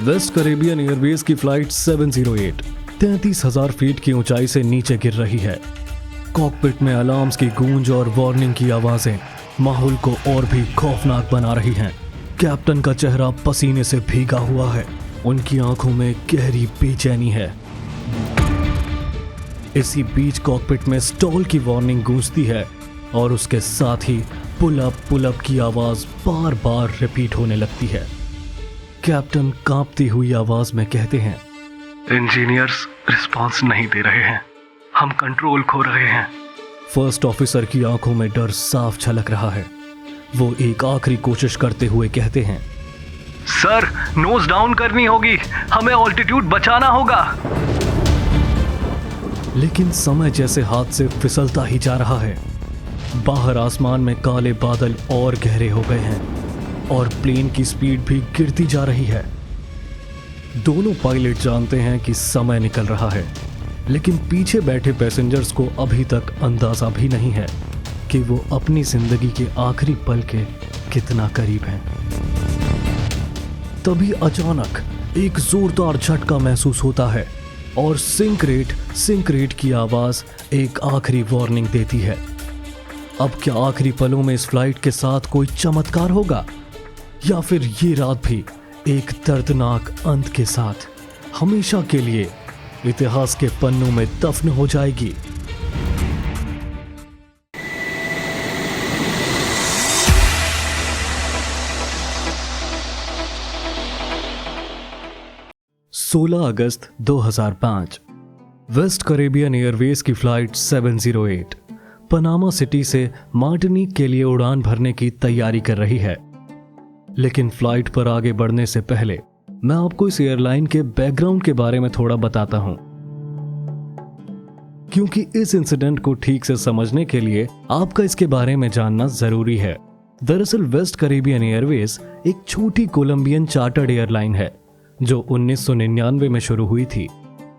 Waste Caribbean Airways की flight 708 33,000 feet की ऊंचाई से नीचे गिर रही है। कॉकपिट में अलार्म्स की गूंज और वार्निंग की आवाजें माहौल को और भी खौफनाक बना रही हैं। कैप्टन का चेहरा पसीने से भीगा हुआ है, उनकी आंखों में गहरी बेचैनी है। इसी बीच कॉकपिट में स्टॉल की वार्निंग गूंजती है और उसके साथ ही पुल अप की आवाज बार बार रिपीट होने लगती है। कैप्टन कांपती हुई आवाज में कहते हैं, इंजीनियर्स रिस्पांस नहीं दे रहे हैं, हम कंट्रोल खो रहे हैं। फर्स्ट ऑफिसर की आंखों में डर साफ झलक रहा है। वो एक आखिरी कोशिश करते हुए कहते हैं, सर नोज डाउन करनी होगी, हमें ऑल्टीट्यूड बचाना होगा। लेकिन समय जैसे हाथ से फिसलता ही जा रहा है। बाहर आसमान में काले बादल और गहरे हो गए हैं और प्लेन की स्पीड भी गिरती जा रही है। दोनों पायलट जानते हैं कि समय निकल रहा है, लेकिन पीछे बैठे पैसेंजर्स को अभी तक अंदाजा भी नहीं है कि वो अपनी जिंदगी के आखिरी पल के कितना करीब हैं। तभी अचानक एक जोरदार झटका महसूस होता है और सिंक रेट की आवाज एक आखिरी वार्निंग देती है। अब क्या आखिरी पलों में इस फ्लाइट के साथ कोई चमत्कार होगा, या फिर ये रात भी एक दर्दनाक अंत के साथ हमेशा के लिए इतिहास के पन्नों में दफन हो जाएगी। अगस्त 2005 वेस्ट कैरेबियन एयरवेज की फ्लाइट 708 पनामा सिटी से मार्टिनिक के लिए उड़ान भरने की तैयारी कर रही है। लेकिन फ्लाइट पर आगे बढ़ने से पहले मैं आपको इस एयरलाइन के बैकग्राउंड के बारे में थोड़ा बताता हूं, क्योंकि इस इंसिडेंट को ठीक से समझने के लिए आपका इसके बारे में जानना जरूरी है। दरअसल वेस्ट कैरेबियन एयरवेज एक छोटी कोलंबियन चार्टर्ड एयरलाइन है जो 1999 में शुरू हुई थी।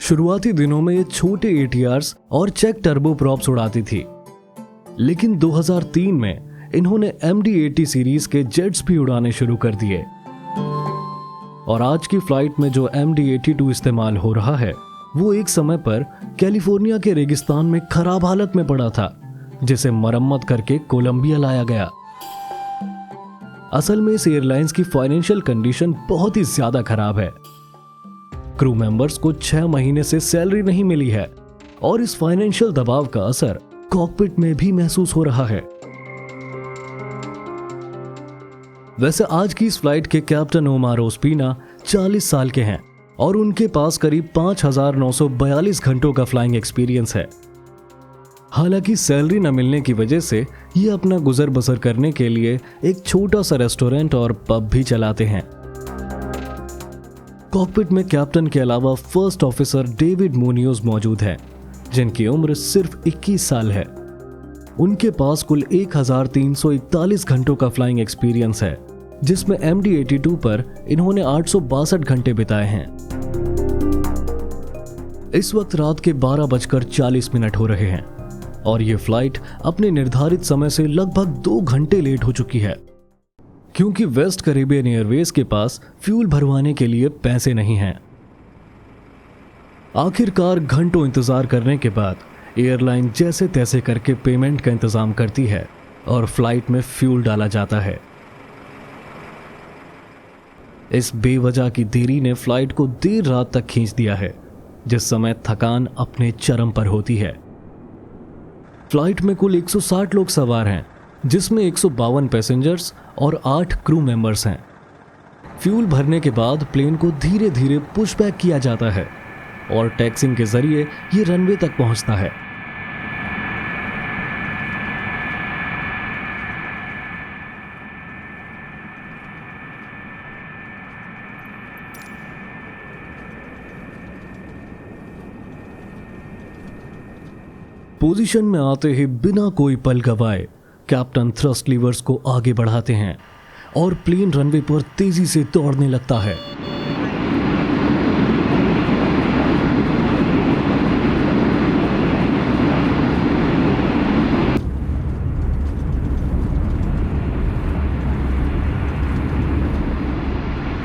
शुरुआती दिनों में ये छोटे ATRs और चेक टर्बो प्रॉप्स उड़ाती थी, लेकिन 2003 में इन्होंने MD-80 सीरीज के जेट्स भी उड़ाने शुरू कर दिए। और आज की फ्लाइट में जो MD-82 इस्तेमाल हो रहा है वो एक समय पर कैलिफोर्निया के रेगिस्तान में खराब हालत में पड़ा था, जिसे मरम्मत करके कोलंबिया लाया गया। असल में इस एयरलाइंस की फाइनेंशियल कंडीशन बहुत ही ज्यादा खराब है। क्रू मेंबर्स को 6 महीने से सैलरी नहीं मिली है और इस फाइनेंशियल दबाव का असर कॉकपिट में भी महसूस हो रहा है। वैसे आज की इस फ्लाइट के कैप्टन ओमार ओस्पीना 40 साल के हैं और उनके पास करीब 5,942 घंटों का फ्लाइंग एक्सपीरियंस है। हालांकि सैलरी न मिलने की वजह से ये अपना गुजर बसर करने के लिए एक छोटा सा रेस्टोरेंट और पब भी चलाते हैं। कॉकपिट में कैप्टन के अलावा फर्स्ट ऑफिसर डेविड मुनियोज मौजूद हैं, जिनकी उम्र सिर्फ 21 साल है। उनके पास कुल 1,341 घंटों का फ्लाइंग एक्सपीरियंस है, जिसमें MD-82 पर इन्होंने 862 घंटे बिताए हैं। इस वक्त रात के 12:40 हो रहे हैं और ये फ्लाइट अपने निर्धारित समय से लगभग 2 घंटे लेट हो चुकी है, क्योंकि वेस्ट कैरेबियन एयरवेज के पास फ्यूल भरवाने के लिए पैसे नहीं हैं। आखिरकार घंटों इंतजार करने के बाद एयरलाइन जैसे तैसे करके पेमेंट का इंतजाम करती है और फ्लाइट में फ्यूल डाला जाता है। इस बेवजह की देरी ने फ्लाइट को देर रात तक खींच दिया है, जिस समय थकान अपने चरम पर होती है। फ्लाइट में कुल 160 लोग सवार हैं, जिसमें 152 पैसेंजर्स और 8 क्रू मेंबर्स हैं। फ्यूल भरने के बाद प्लेन को धीरे धीरे पुशबैक किया जाता है और टैक्सिंग के जरिए ये रनवे तक पहुंचता है। पोजीशन में आते ही बिना कोई पल गवाए कैप्टन थ्रस्ट लीवर्स को आगे बढ़ाते हैं और प्लेन रनवे पर तेजी से दौड़ने लगता है।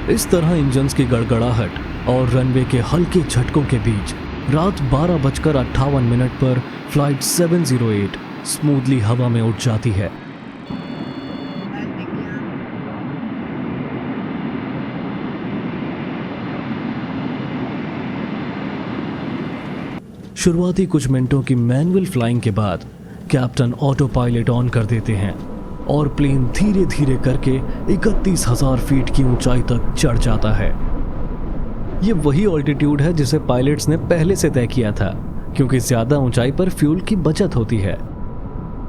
इस तरह इंजन्स की गड़गड़ाहट और रनवे के हल्के झटकों के बीच रात 12:58 पर फ्लाइट 708 स्मूथली हवा में उड़ जाती है। शुरुआती कुछ मिनटों की मैनुअल फ्लाइंग के बाद कैप्टन ऑटो पायलट ऑन कर देते हैं और प्लेन धीरे धीरे करके 31,000 फीट की ऊंचाई तक चढ़ जाता है। ये वही ऑल्टीट्यूड है जिसे पायलट्स ने पहले से तय किया था, क्योंकि ज्यादा ऊंचाई पर फ्यूल की बचत होती है।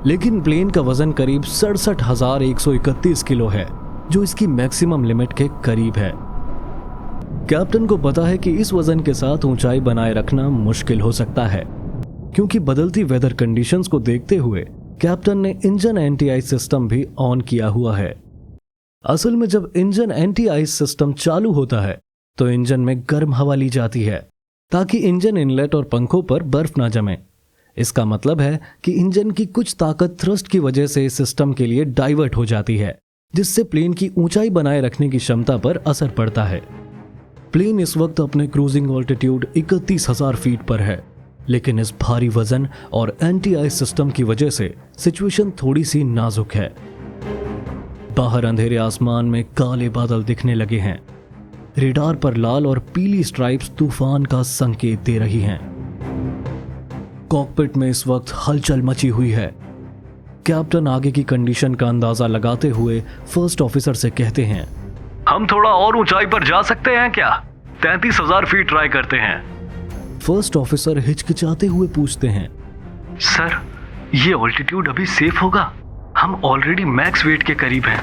लेकिन प्लेन का वजन करीब 67,131 किलो है, जो इसकी मैक्सिमम लिमिट के करीब है। कैप्टन को पता है कि इस वजन के साथ ऊंचाई बनाए रखना मुश्किल हो सकता है, क्योंकि बदलती वेदर कंडीशंस को देखते हुए कैप्टन ने इंजन एंटी आइस सिस्टम भी ऑन किया हुआ है। असल में जब इंजन एंटी आइस सिस्टम चालू होता है तो इंजन में गर्म हवा ली जाती है ताकि इंजन इनलेट और पंखों पर बर्फ ना जमे। इसका मतलब है कि इंजन की कुछ ताकत थ्रस्ट की वजह से इस सिस्टम के लिए डाइवर्ट हो जाती है, जिससे प्लेन की ऊंचाई बनाए रखने की क्षमता पर असर पड़ता है। प्लेन इस वक्त अपने क्रूजिंग ऑल्टीट्यूड 31,000 फीट पर है, लेकिन इस भारी वजन और एंटी आइस सिस्टम की वजह से सिचुएशन थोड़ी सी नाजुक है। बाहर अंधेरे आसमान में काले बादल दिखने लगे हैं। रेडार पर लाल और पीली स्ट्राइप्स तूफान का संकेत दे रही हैं। कॉकपिट में इस वक्त हलचल मची हुई है। कैप्टन आगे की कंडीशन का अंदाजा लगाते हुए फर्स्ट ऑफिसर से कहते हैं, हम थोड़ा और ऊंचाई पर जा सकते हैं क्या? 33,000 फीट ट्राई करते हैं। फर्स्ट ऑफिसर हिचकिचाते हुए पूछते हैं, सर, ये ऑल्टीट्यूड अभी सेफ होगा? हम ऑलरेडी मैक्स वेट के करीब हैं।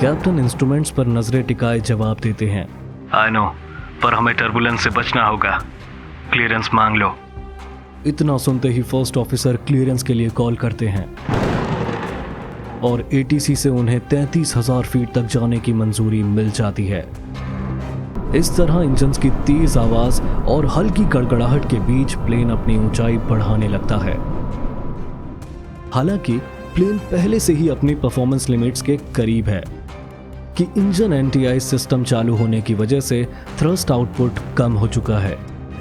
कैप्टन इंस्ट्रूमेंट्स पर नजरें टिकाए जवाब देते हैं, आई नो, पर हमें टर्बुलेंस से बचना होगा। क्लियरेंस मांग लो। इतना सुनते ही फर्स्ट ऑफिसर क्लियरेंस के लिए कॉल करते हैं और एटीसी से उन्हें 33,000 फीट तक जाने की मंजूरी मिल जाती है। इस तरह इंजन्स की तेज आवाज और हल्की गड़गड़ाहट के बीच प्लेन अपनी ऊंचाई बढ़ाने लगता है। हालांकि प्लेन पहले से ही अपनी परफॉर्मेंस लिमिट्स के करीब है कि इंजन एंटी आइस सिस्टम चालू होने की वजह से थ्रस्ट आउटपुट कम हो चुका है।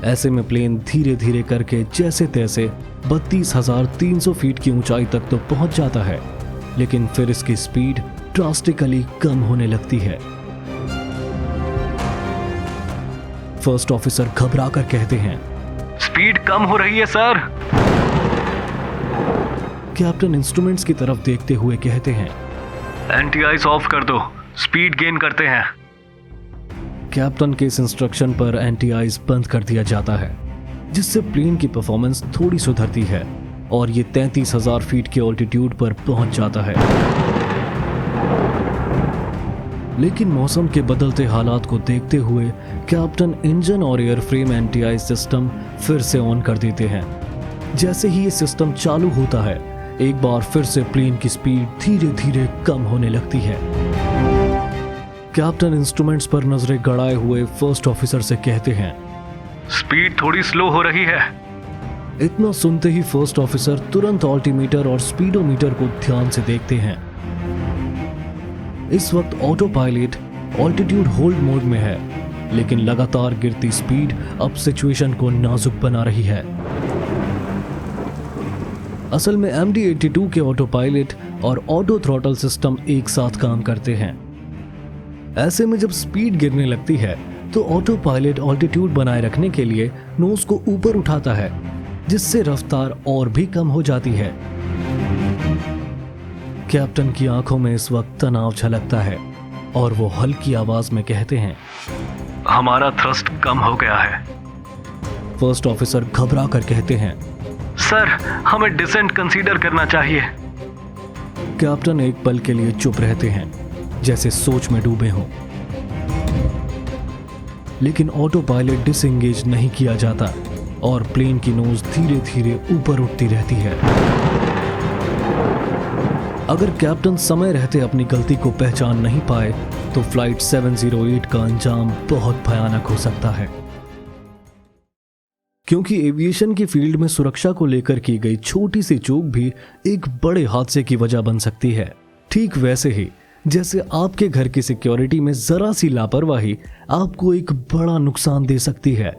ऐसे में प्लेन धीरे धीरे करके जैसे तैसे 32,300 फीट की ऊंचाई तक तो पहुंच जाता है, लेकिन फिर इसकी स्पीड ड्रास्टिकली कम होने लगती है। फर्स्ट ऑफिसर घबरा कर कहते हैं, स्पीड कम हो रही है सर। कैप्टन इंस्ट्रूमेंट्स की तरफ देखते हुए कहते हैं, एंटी आइस ऑफ कर दो, स्पीड गेन करते हैं। कैप्टन के इस इंस्ट्रक्शन पर एंटी आइस बंद कर दिया जाता है, जिससे प्लेन की परफॉर्मेंस थोड़ी सुधरती है और ये 33,000 फीट के ऑल्टीट्यूड पर पहुंच जाता है। लेकिन मौसम के बदलते हालात को देखते हुए कैप्टन इंजन और एयरफ्रेम एंटी आइस सिस्टम फिर से ऑन कर देते हैं। जैसे ही ये सिस्टम चालू होता है, एक बार फिर से प्लेन की स्पीड धीरे धीरे कम होने लगती है। कैप्टन इंस्ट्रूमेंट्स पर नजरें गड़ाए हुए फर्स्ट ऑफिसर से कहते हैं, स्पीड थोड़ी स्लो हो रही है। इतना सुनते ही फर्स्ट ऑफिसर तुरंत ऑल्टीमीटर और स्पीडोमीटर को ध्यान से देखते हैं। इस वक्त auto pilot altitude hold mode में है, लेकिन लगातार गिरती स्पीड अब सिचुएशन को नाजुक बना रही है। असल में MD-82 के ऑटो पायलट और ऑटो थ्रॉटल सिस्टम एक साथ काम करते हैं। ऐसे में जब स्पीड गिरने लगती है तो ऑटो पायलट ऑल्टीट्यूड बनाए रखने के लिए नोज को ऊपर उठाता है, जिससे रफ्तार और भी कम हो जाती है। कैप्टन की आंखों में इस वक्त तनाव झलकता है और वो हल्की आवाज में कहते हैं, हमारा थ्रस्ट कम हो गया है। फर्स्ट ऑफिसर घबरा कर कहते हैं, सर, हमें डिसेंट कंसीडर करना चाहिए। कैप्टन एक पल के लिए चुप रहते हैं, जैसे सोच में डूबे हों। लेकिन ऑटो पायलट डिसएंगेज नहीं किया जाता और प्लेन की नोज धीरे धीरे ऊपर उठती रहती है। अगर कैप्टन समय रहते अपनी गलती को पहचान नहीं पाए तो फ्लाइट 708 का अंजाम बहुत भयानक हो सकता है, क्योंकि एविएशन की फील्ड में सुरक्षा को लेकर की गई छोटी सी चूक भी एक बड़े हादसे की वजह बन सकती है। ठीक वैसे ही जैसे आपके घर की सिक्योरिटी में जरा सी लापरवाही आपको एक बड़ा नुकसान दे सकती है।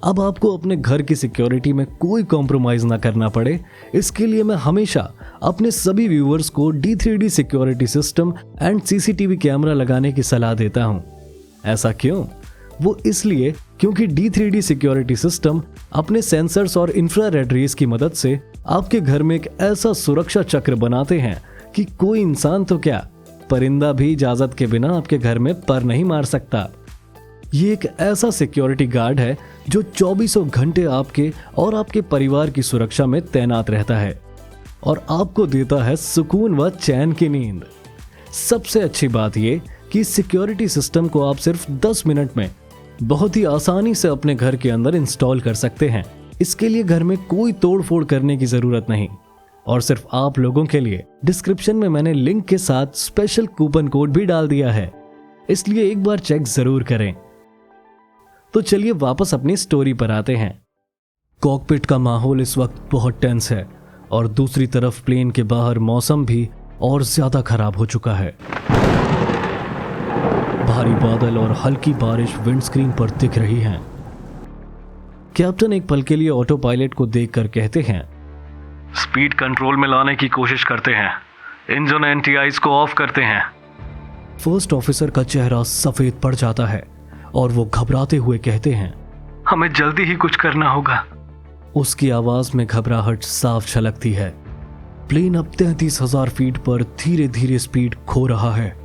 अब आपको अपने घर की सिक्योरिटी में कोई कॉम्प्रोमाइज ना करना पड़े, इसके लिए मैं हमेशा अपने सभी व्यूअर्स को D3D security system and CCTV camera लगाने की सलाह देता हूं। ऐसा क्यों? वो इसलिए क्योंकि D3D सिक्योरिटी सिस्टम अपने सेंसर्स और इंफ्रारेड रेस की मदद से आपके घर में एक ऐसा सुरक्षा चक्र बनाते हैं कि कोई इंसान तो क्या, परिंदा भी इजाजत के बिना आपके घर में पर नहीं मार सकता। ये एक ऐसा सिक्योरिटी गार्ड है जो 24 घंटे आपके और आपके परिवार की सुरक्षा में तैनात रहता है और आपको देता है सुकून व चैन की नींद। सबसे अच्छी बात ये कि इस सिक्योरिटी सिस्टम को आप सिर्फ 10 मिनट में बहुत ही आसानी से अपने घर के अंदर इंस्टॉल कर सकते हैं। इसके लिए घर में कोई तोड़-फोड़ करने की जरूरत नहीं और सिर्फ आप लोगों के लिए डिस्क्रिप्शन में मैंने लिंक के साथ स्पेशल कूपन कोड भी डाल दिया है, इसलिए एक बार चेक जरूर करें। तो चलिए वापस अपनी स्टोरी पर आते हैं। कॉकपिट का माहौल इस वक्त बहुत टेंस है और दूसरी तरफ प्लेन के बाहर मौसम भी और ज्यादा खराब हो चुका है। भारी बादल और हल्की बारिश विंडस्क्रीन पर दिख रही हैं। कैप्टन एक पल के लिए ऑटो पायलट को देखकर कहते हैं, स्पीड कंट्रोल में लाने की कोशिश करते हैं, इंजन एंटी-आइज को ऑफ करते हैं। फर्स्ट ऑफिसर का चेहरा सफेद पड़ जाता है और वो घबराते हुए कहते हैं, हमें जल्दी ही कुछ करना होगा। उसकी आवाज में घबराहट साफ झलकती है। प्लेन अब 33,000 फीट पर धीरे धीरे स्पीड खो रहा है।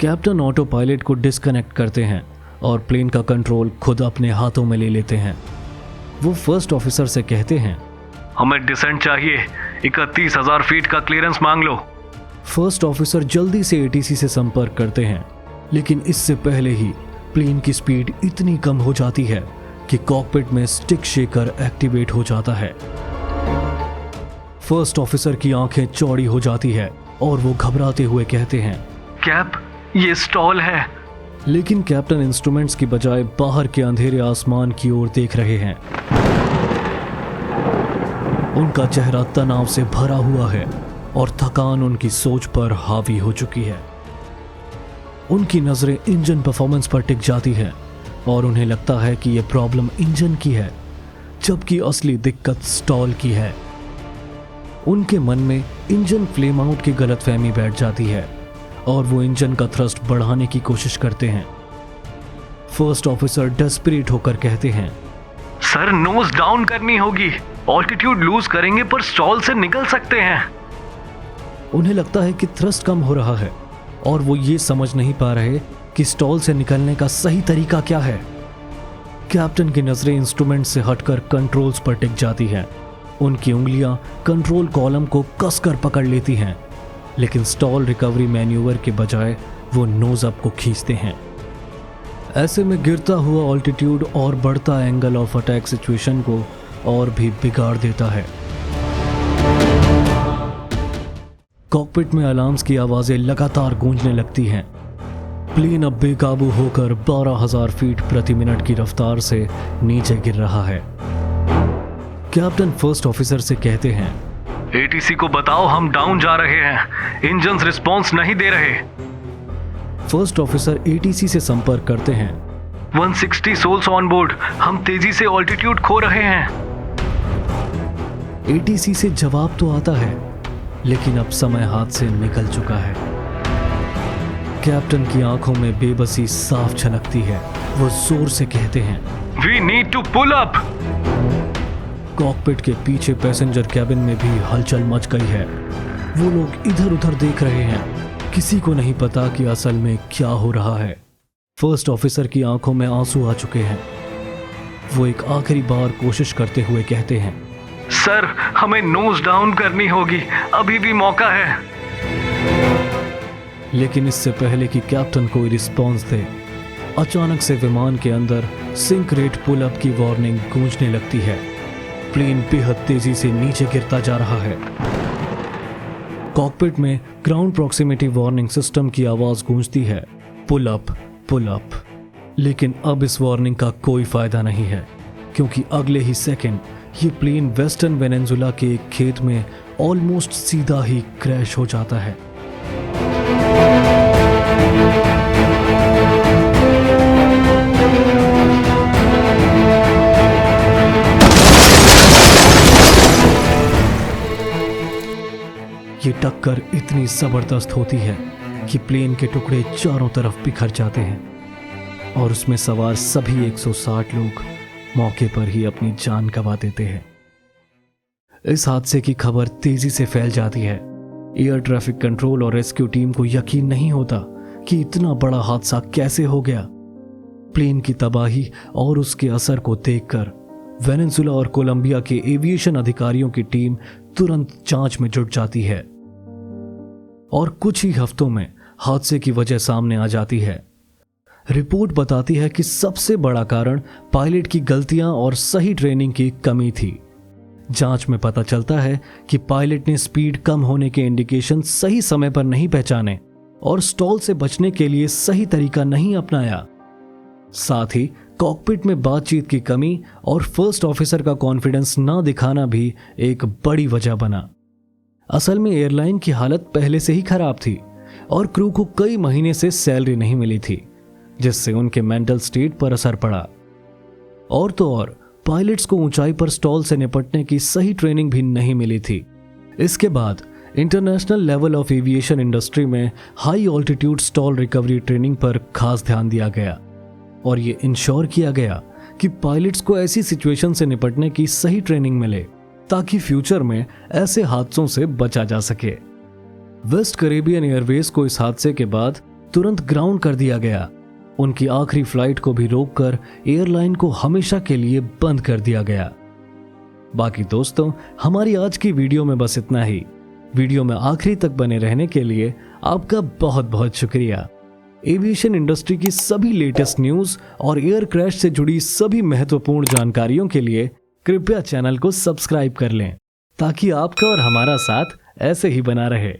कैप्टन ऑटो पायलट को डिस्कनेक्ट करते हैं और प्लेन का कंट्रोल खुद अपने हाथों में ले लेते हैं। वो फर्स्ट ऑफिसर से कहते हैं, हमें डिसेंट चाहिए, 31,000 फीट का क्लियरेंस मांग लो। फर्स्ट ऑफिसर जल्दी से ATC से संपर्क करते हैं, लेकिन इससे पहले ही प्लेन की स्पीड इतनी कम हो जाती है कि कॉकपिट में स्टिक शेकर एक्टिवेट हो जाता है। फर्स्ट ऑफिसर की आंखें चौड़ी हो जाती है और वो घबराते हुए कहते हैं, कैप, ये स्टॉल है। लेकिन कैप्टन इंस्ट्रूमेंट्स की बजाय बाहर के अंधेरे आसमान की ओर देख रहे हैं। उनका चेहरा तनाव से भरा हुआ है और थकान उनकी सोच पर हावी हो चुकी है। उनकी नजरें इंजन परफॉर्मेंस पर टिक जाती है और उन्हें लगता है कि यह प्रॉब्लम इंजन की है, जबकि असली दिक्कत स्टॉल की है। उनके मन में इंजन फ्लेम आउट की गलतफहमी बैठ जाती है और वो इंजन का थ्रस्ट बढ़ाने की कोशिश करते हैं। फर्स्ट ऑफिसर डेस्परेट होकर कहते हैं, सर, नोज डाउन करनी होगी, ऑल्टीट्यूड लूज करेंगे पर स्टॉल से निकल सकते हैं। उन्हें लगता है कि थ्रस्ट कम हो रहा है और वो ये समझ नहीं पा रहे कि स्टॉल से निकलने का सही तरीका क्या है। कैप्टन की नजरें इंस्ट्रूमेंट से हटकर कंट्रोल्स पर टिक जाती हैं। उनकी उंगलियां कंट्रोल कॉलम को कसकर पकड़ लेती हैं, लेकिन स्टॉल रिकवरी मैन्यूवर के बजाय वो नोज अप को खींचते हैं। ऐसे में गिरता हुआ ऑल्टीट्यूड और बढ़ता एंगल ऑफ अटैक सिचुएशन को और भी बिगाड़ देता है। कॉकपिट में अलार्म्स की आवाजें लगातार गूंजने लगती हैं। प्लेन अब बेकाबू होकर 12,000 फीट प्रति मिनट की रफ्तार से नीचे गिर रहा है। कैप्टन फर्स्ट ऑफिसर से कहते हैं, ATC को बताओ हम डाउन जा रहे हैं, इंजन्स रिस्पॉन्स नहीं दे रहे। फर्स्ट ऑफिसर ATC से संपर्क करते हैं, 160 सोल्स ऑन बोर्ड, हम तेजी से ऑल्टीट्यूड खो रहे हैं। ATC से जवाब तो आता है, लेकिन अब समय हाथ से निकल चुका है। कैप्टन की आंखों में बेबसी साफ झलकती है। वो जोर से कहते हैं, We need to pull up। Cockpit के पीछे पैसेंजर कैबिन में भी हलचल मच गई है। वो लोग इधर उधर देख रहे हैं, किसी को नहीं पता कि असल में क्या हो रहा है। फर्स्ट ऑफिसर की आंखों में आंसू आ चुके हैं। वो एक आखिरी बार कोशिश करते हुए कहते हैं, सर, हमें नोज डाउन करनी होगी, अभी भी मौका है। लेकिन इससे पहले कि कैप्टन कोई रिस्पॉन्स दे, अचानक से विमान के अंदर सिंक रेट पुल अप की वार्निंग गूंजने लगती है। प्लेन बेहद तेजी से नीचे गिरता जा रहा है। कॉकपिट में ग्राउंड प्रॉक्सिमिटी वार्निंग सिस्टम की आवाज गूंजती है, पुल अप पुल अप। लेकिन अब इस वार्निंग का कोई फायदा नहीं है, क्योंकि अगले ही सेकंड ये प्लेन वेस्टर्न वेनेजुला के एक खेत में ऑलमोस्ट सीधा ही क्रैश हो जाता है। ये टक्कर इतनी जबरदस्त होती है कि प्लेन के टुकड़े चारों तरफ बिखर जाते हैं और उसमें सवार सभी 160 लोग मौके पर ही अपनी जान गंवा देते हैं। इस हादसे की खबर तेजी से फैल जाती है। एयर ट्रैफिक कंट्रोल और रेस्क्यू टीम को यकीन नहीं होता कि इतना बड़ा हादसा कैसे हो गया। प्लेन की तबाही और उसके असर को देखकर वेनेजुला और कोलंबिया के एविएशन अधिकारियों की टीम तुरंत जांच में जुट जाती है और कुछ ही हफ्तों में हादसे की वजह सामने आ जाती है। रिपोर्ट बताती है कि सबसे बड़ा कारण पायलट की गलतियां और सही ट्रेनिंग की कमी थी। जांच में पता चलता है कि पायलट ने स्पीड कम होने के इंडिकेशन सही समय पर नहीं पहचाने और स्टॉल से बचने के लिए सही तरीका नहीं अपनाया। साथ ही कॉकपिट में बातचीत की कमी और फर्स्ट ऑफिसर का कॉन्फिडेंस ना दिखाना भी एक बड़ी वजह बना। असल में एयरलाइन की हालत पहले से ही खराब थी और क्रू को कई महीने से सैलरी नहीं मिली थी, जिससे उनके मेंटल स्टेट पर असर पड़ा। और तो और पायलट्स को ऊंचाई पर स्टॉल से निपटने की सही ट्रेनिंग भी नहीं मिली थी। इसके बाद international level of aviation industry में high altitude stall recovery training पर खास ध्यान दिया गया और ये इंश्योर किया गया कि पायलट्स को ऐसी सिचुएशन से निपटने की सही ट्रेनिंग मिले ताकि फ्यूचर में ऐसे हादसों से बचा जा सके। वेस्ट कैरेबियन एयरवेज को इस हादसे के बाद तुरंत ग्राउंड कर दिया गया। उनकी आखिरी फ्लाइट को भी रोककर एयरलाइन को हमेशा के लिए बंद कर दिया गया। बाकी दोस्तों, हमारी आज की वीडियो में बस इतना ही। वीडियो में आखिरी तक बने रहने के लिए आपका बहुत बहुत शुक्रिया। एविएशन इंडस्ट्री की सभी लेटेस्ट न्यूज और एयर क्रैश से जुड़ी सभी महत्वपूर्ण जानकारियों के लिए कृपया चैनल को सब्सक्राइब कर लें ताकि आपका और हमारा साथ ऐसे ही बना रहे।